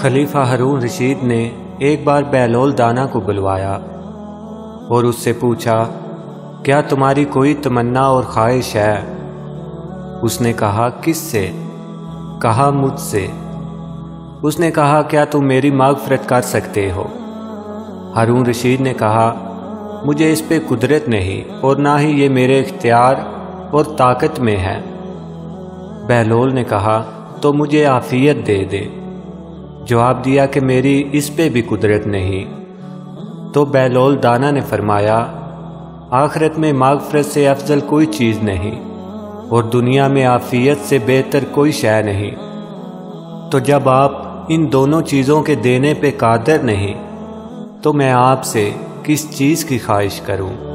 خلیفہ ہارون رشید نے ایک بار بہلول دانا کو بلوایا اور اس سے پوچھا، کیا تمہاری کوئی تمنا اور خواہش ہے؟ اس نے کہا، کس سے؟ کہا، مجھ سے۔ اس نے کہا، کیا تم میری مغفرت کر سکتے ہو؟ ہارون رشید نے کہا، مجھے اس پہ قدرت نہیں اور نہ ہی یہ میرے اختیار اور طاقت میں ہے۔ بہلول نے کہا، تو مجھے عافیت دے دے۔ جواب دیا کہ میری اس پہ بھی قدرت نہیں۔ تو بہلول دانا نے فرمایا، آخرت میں مغفرت سے افضل کوئی چیز نہیں اور دنیا میں عافیت سے بہتر کوئی شے نہیں، تو جب آپ ان دونوں چیزوں کے دینے پہ قادر نہیں تو میں آپ سے کس چیز کی خواہش کروں؟